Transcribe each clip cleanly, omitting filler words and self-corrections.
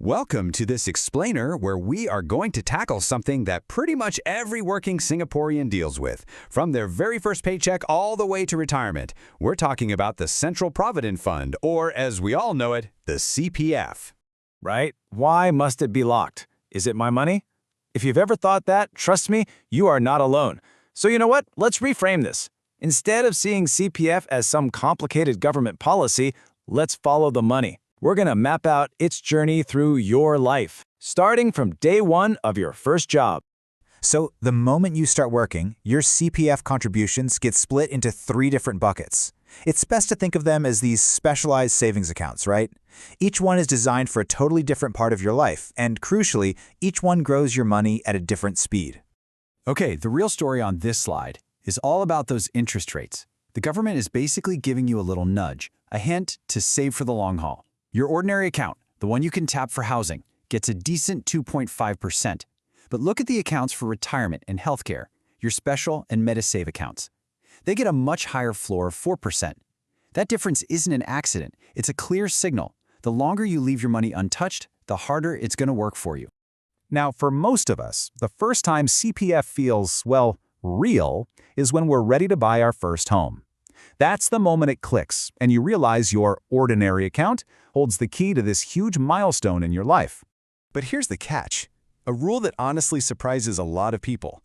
Welcome to this explainer where we are going to tackle something that pretty much every working Singaporean deals with, from their very first paycheck all the way to retirement. We're talking about the Central Provident Fund, or as we all know it, the CPF. Right? Why must it be locked? Is it my money? If you've ever thought that, trust me, you are not alone. So you know what? Let's reframe this. Instead of seeing CPF as some complicated government policy, let's follow the money. We're going to map out its journey through your life, starting from day one of your first job. So the moment you start working, your CPF contributions get split into 3 different buckets. It's best to think of them as these specialized savings accounts, right? Each one is designed for a totally different part of your life, and crucially, each one grows your money at a different speed. Okay, the real story on this slide is all about those interest rates. The government is basically giving you a little nudge, a hint to save for the long haul. Your ordinary account, the one you can tap for housing, gets a decent 2.5%. But look at the accounts for retirement and healthcare, your special and MediSave accounts. They get a much higher floor of 4%. That difference isn't an accident. It's a clear signal. The longer you leave your money untouched, the harder it's going to work for you. Now, for most of us, the first time CPF feels, well, real is when we're ready to buy our first home. That's the moment it clicks, and you realize your ordinary account holds the key to this huge milestone in your life. But here's the catch, a rule that honestly surprises a lot of people.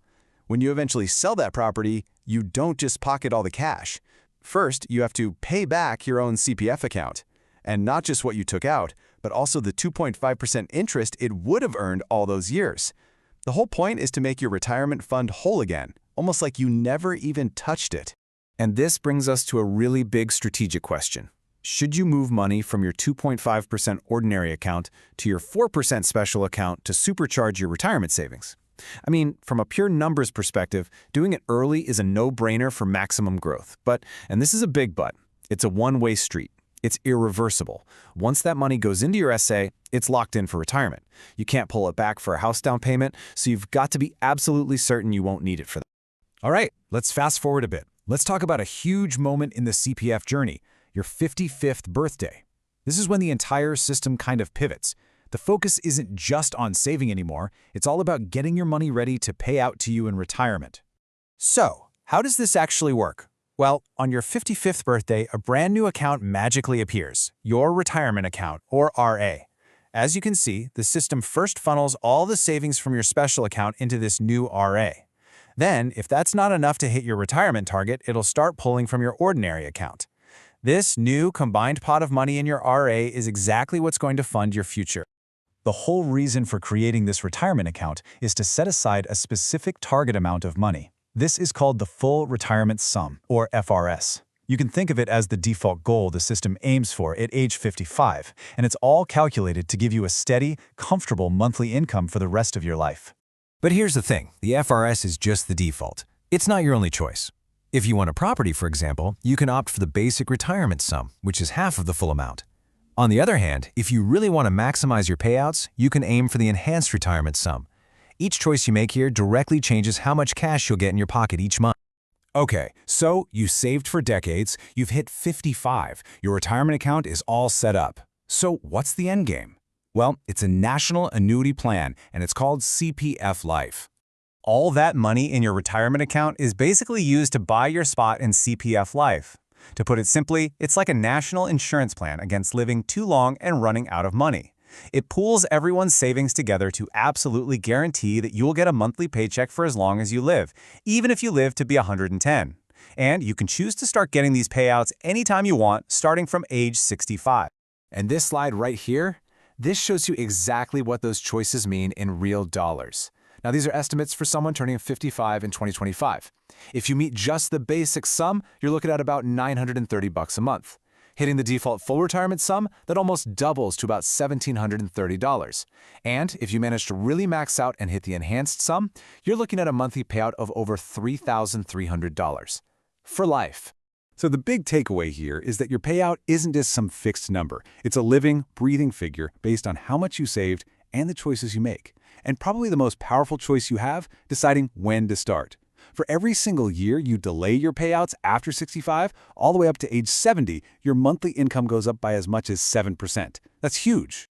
When you eventually sell that property, you don't just pocket all the cash. First, you have to pay back your own CPF account. And not just what you took out, but also the 2.5% interest it would have earned all those years. The whole point is to make your retirement fund whole again, almost like you never even touched it. And this brings us to a really big strategic question. Should you move money from your 2.5% ordinary account to your 4% special account to supercharge your retirement savings? I mean, from a pure numbers perspective, doing it early is a no-brainer for maximum growth. But, and this is a big but, it's a one-way street. It's irreversible. Once that money goes into your SA, it's locked in for retirement. You can't pull it back for a house down payment, so you've got to be absolutely certain you won't need it for that. All right, let's fast forward a bit. Let's talk about a huge moment in the CPF journey, your 55th birthday. This is when the entire system kind of pivots. The focus isn't just on saving anymore, it's all about getting your money ready to pay out to you in retirement. So, how does this actually work? Well, on your 55th birthday, a brand new account magically appears, your retirement account, or RA. As you can see, the system first funnels all the savings from your special account into this new RA. Then, if that's not enough to hit your retirement target, it'll start pulling from your ordinary account. This new combined pot of money in your RA is exactly what's going to fund your future. The whole reason for creating this retirement account is to set aside a specific target amount of money. This is called the Full Retirement Sum, or FRS. You can think of it as the default goal the system aims for at age 55, and it's all calculated to give you a steady, comfortable monthly income for the rest of your life. But here's the thing, the FRS is just the default. It's not your only choice. If you want a property, for example, you can opt for the basic retirement sum, which is half of the full amount. On the other hand, if you really want to maximize your payouts, you can aim for the enhanced retirement sum. Each choice you make here directly changes how much cash you'll get in your pocket each month. Okay, so you saved for decades, you've hit 55, your retirement account is all set up. So what's the end game? Well, it's a national annuity plan, and it's called CPF Life. All that money in your retirement account is basically used to buy your spot in CPF Life. To put it simply, it's like a national insurance plan against living too long and running out of money. It pools everyone's savings together to absolutely guarantee that you'll get a monthly paycheck for as long as you live, even if you live to be 110. And you can choose to start getting these payouts anytime you want, starting from age 65. And this slide right here, this shows you exactly what those choices mean in real dollars. Now, these are estimates for someone turning 55 in 2025. If you meet just the basic sum, you're looking at about $930 a month. Hitting the default full retirement sum, that almost doubles to about $1,730. And if you manage to really max out and hit the enhanced sum, you're looking at a monthly payout of over $3,300 for life. So the big takeaway here is that your payout isn't just some fixed number. It's a living, breathing figure based on how much you saved and the choices you make. And probably the most powerful choice you have, deciding when to start. For every single year you delay your payouts after 65, all the way up to age 70, your monthly income goes up by as much as 7%. That's huge.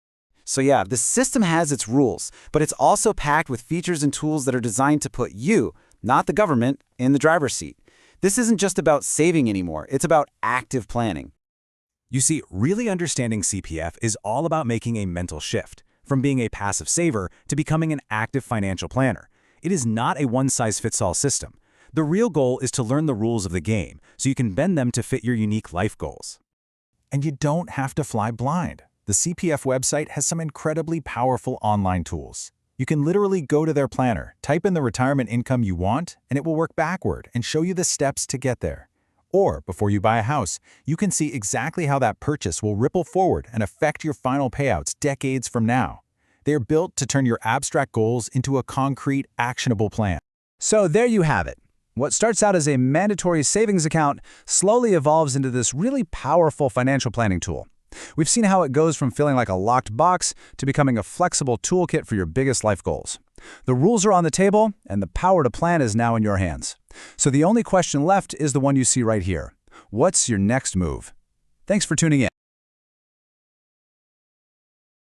So yeah, the system has its rules, but it's also packed with features and tools that are designed to put you, not the government, in the driver's seat. This isn't just about saving anymore, it's about active planning. You see, really understanding CPF is all about making a mental shift, from being a passive saver to becoming an active financial planner. It is not a one-size-fits-all system. The real goal is to learn the rules of the game so you can bend them to fit your unique life goals. And you don't have to fly blind. The CPF website has some incredibly powerful online tools. You can literally go to their planner, type in the retirement income you want, and it will work backward and show you the steps to get there. Or, before you buy a house, you can see exactly how that purchase will ripple forward and affect your final payouts decades from now. They are built to turn your abstract goals into a concrete, actionable plan. So there you have it. What starts out as a mandatory savings account slowly evolves into this really powerful financial planning tool. We've seen how it goes from feeling like a locked box to becoming a flexible toolkit for your biggest life goals. The rules are on the table, and the power to plan is now in your hands. So the only question left is the one you see right here. What's your next move? Thanks for tuning in.